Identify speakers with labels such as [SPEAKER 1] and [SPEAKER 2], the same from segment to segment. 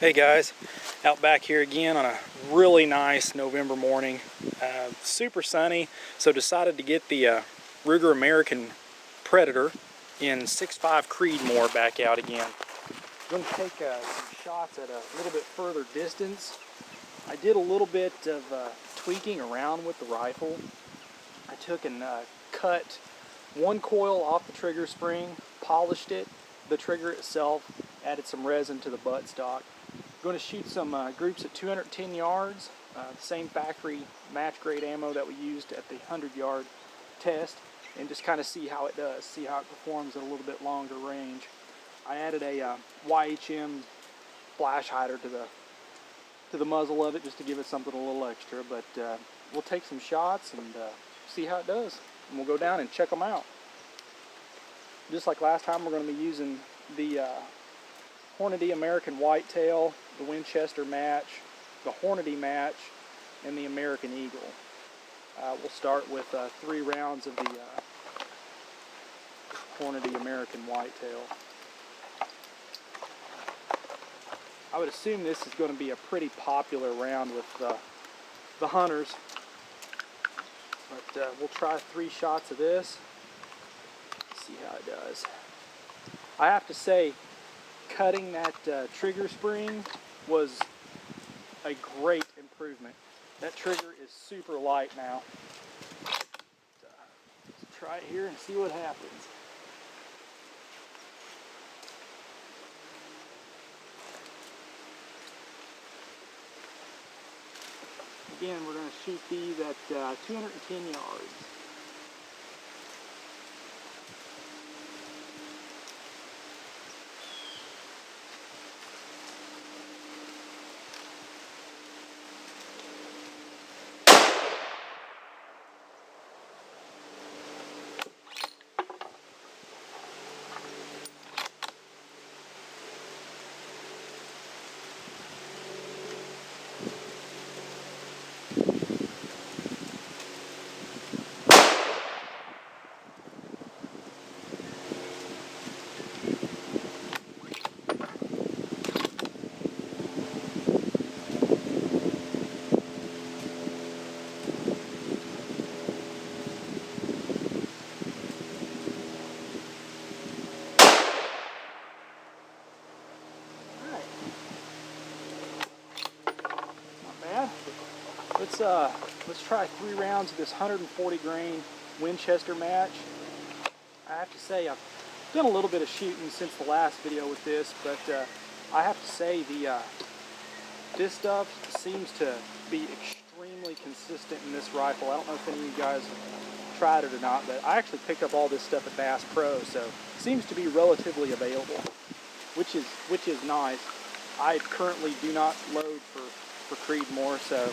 [SPEAKER 1] Hey guys, out back here again on a really nice November morning. Super sunny, so decided to get the Ruger American Predator in 6.5 Creedmoor back out again. I'm going to take some shots at a little bit further distance. I did a little bit of tweaking around with the rifle. I took and cut one coil off the trigger spring, polished it, the trigger itself, added some resin to the buttstock. Going to shoot some groups at 210 yards, the same factory match grade ammo that we used at the 100-yard test, and just kind of see how it does, see how it performs at a little bit longer range. I added a YHM flash hider to the muzzle of it just to give it something a little extra, but we'll take some shots and see how it does, and we'll go down and check them out. Just like last time, we're going to be using the Hornady American Whitetail, the Winchester match, the Hornady match, and the American Eagle. We'll start with 3 rounds of the Hornady American Whitetail. I would assume this is going to be a pretty popular round with the hunters, but we'll try 3 shots of this, see how it does. I have to say, cutting that trigger spring was a great improvement. That trigger is super light now. Let's try it here and see what happens. Again, we're going to shoot these at 210 yards. Let's try 3 rounds of this 140 grain Winchester match. I have to say I've done a little bit of shooting since the last video with this, but I have to say this stuff seems to be extremely consistent in this rifle. I don't know if any of you guys have tried it or not, but I actually picked up all this stuff at Bass Pro, so it seems to be relatively available, which is nice. I currently do not load for Creedmoor, so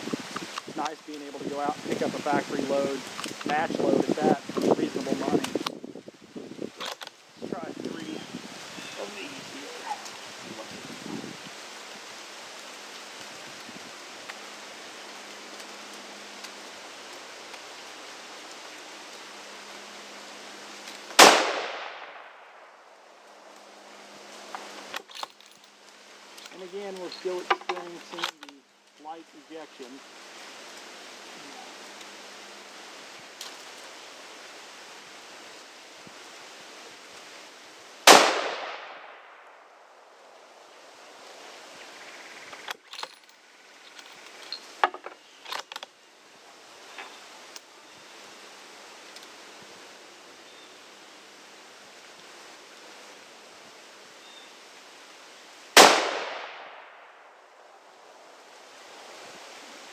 [SPEAKER 1] it's nice being able to go out and pick up a factory load, match load at that for reasonable money. Let's try 3 of these here. And again, we're still experiencing the light ejection.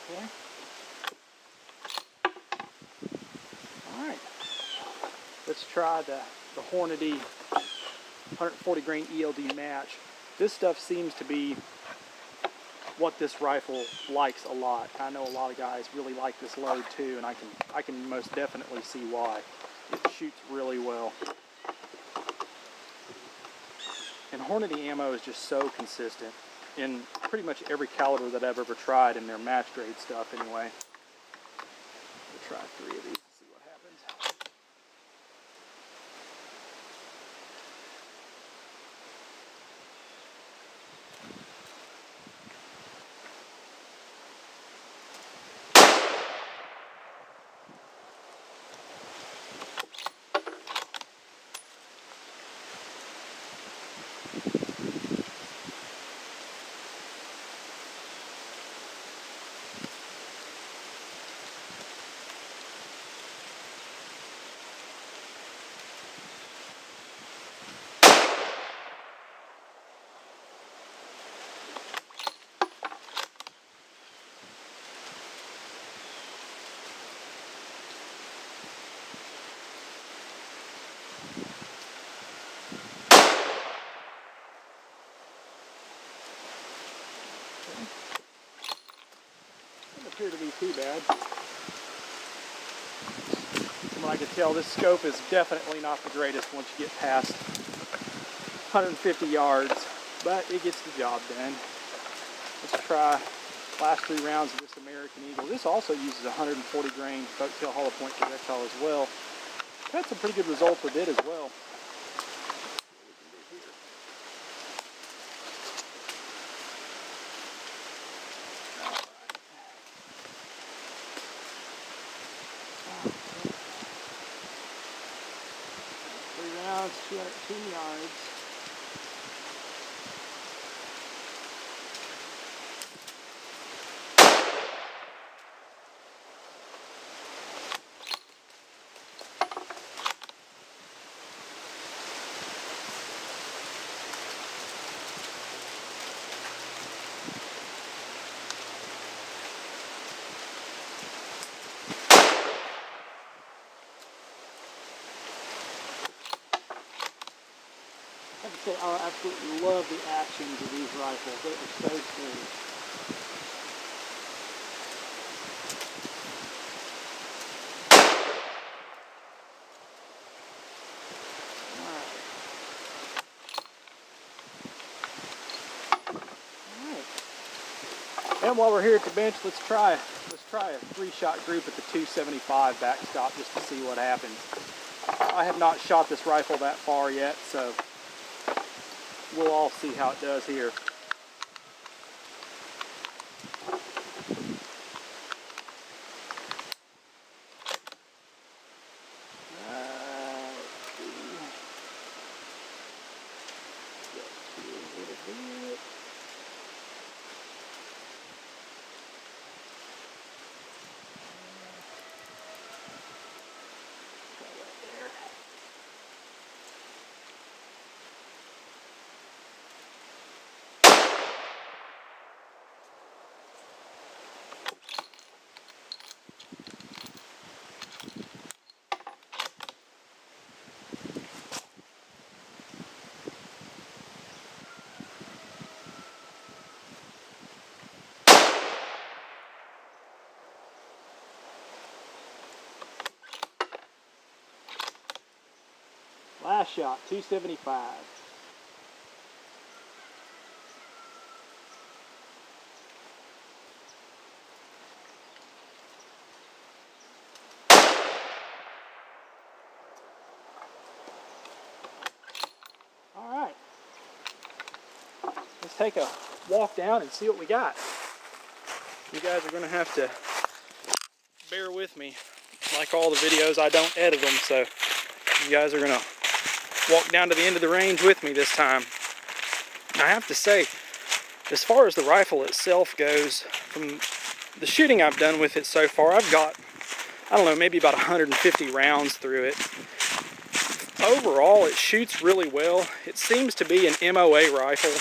[SPEAKER 1] Okay. Alright, let's try the Hornady 140 grain ELD match. This stuff seems to be what this rifle likes a lot. I know a lot of guys really like this load too, and I can most definitely see why. It shoots really well. And Hornady ammo is just so consistent in pretty much every caliber that I've ever tried in their match grade stuff anyway. We'll try 3 of these and see what happens. Doesn't appear to be too bad. From what I can tell, this scope is definitely not the greatest once you get past 150 yards, but it gets the job done. Let's try last 3 rounds of this American Eagle. This also uses 140 grain boat tail hollow point projectile as well. Had some pretty good results with it as well. Rounds, 210 yards. I have to say, I absolutely love the actions of these rifles. They are so smooth. Alright. And while we're here at the bench, let's try a 3-shot group at the 275 backstop just to see what happens. I have not shot this rifle that far yet, so we'll all see how it does here. Last shot, 275. All right. Let's take a walk down and see what we got. You guys are going to have to bear with me. Like all the videos, I don't edit them, so you guys are going to walk down to the end of the range with me this time. And I have to say, as far as the rifle itself goes, from the shooting I've done with it so far, I've got, I don't know, maybe about 150 rounds through it. Overall, it shoots really well. It seems to be an MOA rifle.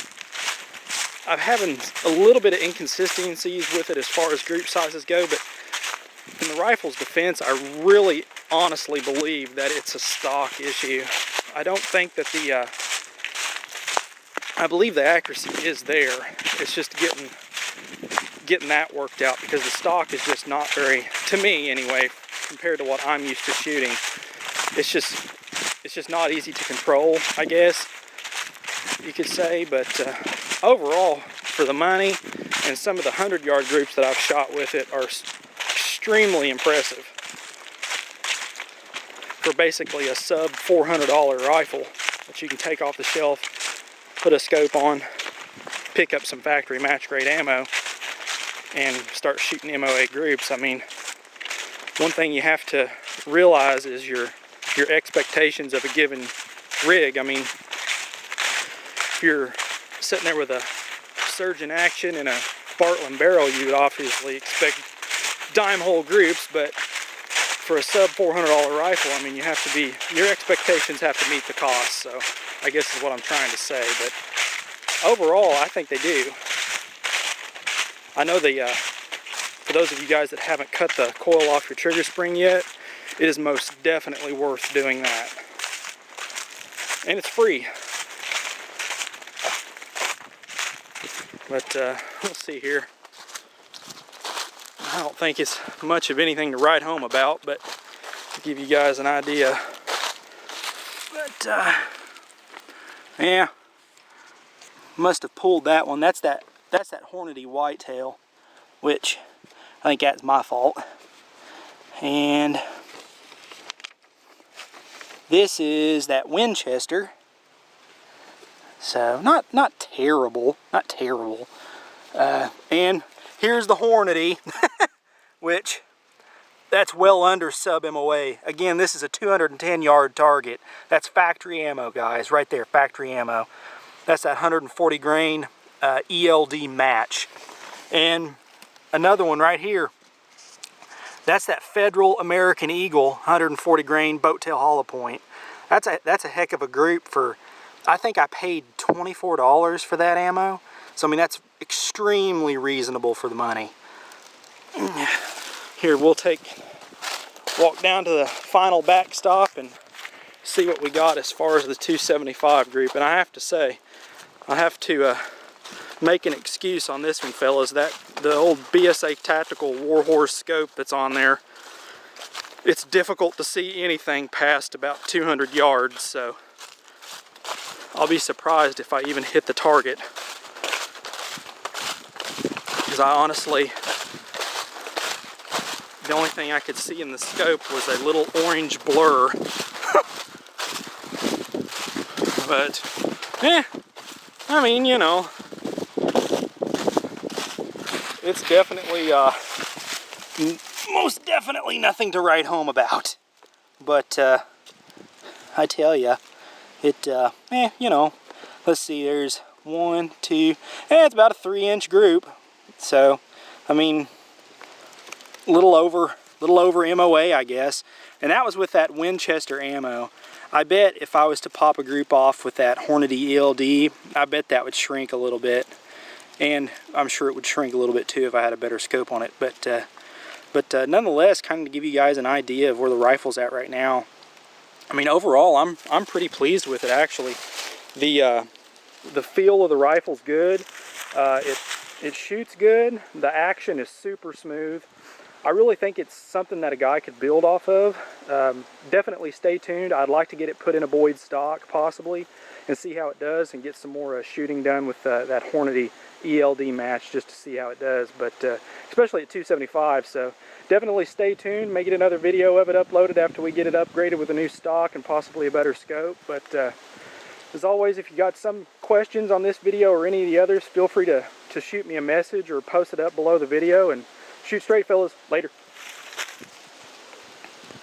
[SPEAKER 1] I'm having a little bit of inconsistencies with it as far as group sizes go, but in the rifle's defense, I really honestly believe that it's a stock issue. I don't think that I believe the accuracy is there. It's just getting that worked out, because the stock is just not very, to me anyway, compared to what I'm used to shooting. It's just not easy to control, I guess you could say. But overall, for the money and some of the 100-yard groups that I've shot with it are extremely impressive for basically a sub $400 rifle that you can take off the shelf, put a scope on, pick up some factory match grade ammo, and start shooting MOA groups. I mean, one thing you have to realize is your expectations of a given rig. I mean, if you're sitting there with a surgeon action and a Bartlein barrel, you would obviously expect dime hole groups, but for a sub $400 rifle, I mean, you have to be, your expectations have to meet the cost. So I guess is what I'm trying to say. But overall, I think they do. I know for those of you guys that haven't cut the coil off your trigger spring yet, it is most definitely worth doing that. And it's free. But we'll see here. I don't think it's much of anything to write home about, but to give you guys an idea. But yeah, must have pulled that one. That's that Hornady whitetail, which I think that's my fault. And this is that Winchester. So not terrible, not terrible. And here's the Hornady, which that's well under sub MOA. Again, this is a 210 yard target. That's factory ammo, guys, right there, factory ammo. That's that 140 grain ELD match. And another one right here, that's that Federal American Eagle 140 grain boat tail hollow point. That's a heck of a group for, I think I paid $24 for that ammo. So I mean, that's extremely reasonable for the money. Here, we'll walk down to the final backstop and see what we got as far as the 275 group. And I have to say, I have to make an excuse on this one, fellas. That the old BSA Tactical Warhorse scope that's on there, it's difficult to see anything past about 200 yards, so I'll be surprised if I even hit the target. Because I honestly, the only thing I could see in the scope was a little orange blur. But, I mean, you know, it's definitely, most definitely nothing to write home about. But, I tell ya, it, you know, let's see, there's 1, 2, it's about a 3-inch group. So, I mean, little over MOA, I guess. And that was with that Winchester ammo. I bet if I was to pop a group off with that Hornady ELD, I bet that would shrink a little bit. And I'm sure it would shrink a little bit too if I had a better scope on it. But nonetheless, kind of to give you guys an idea of where the rifle's at right now. I mean, overall, I'm pretty pleased with it, actually. The feel of the rifle's good. It shoots good. The action is super smooth. I really think it's something that a guy could build off of. Definitely stay tuned. I'd like to get it put in a Boyd stock, possibly, and see how it does, and get some more shooting done with that Hornady ELD match, just to see how it does. But especially at 275, so definitely stay tuned. May get another video of it uploaded after we get it upgraded with a new stock and possibly a better scope. But as always, if you got some questions on this video or any of the others, feel free to shoot me a message or post it up below the video. And shoot straight, fellas. Later.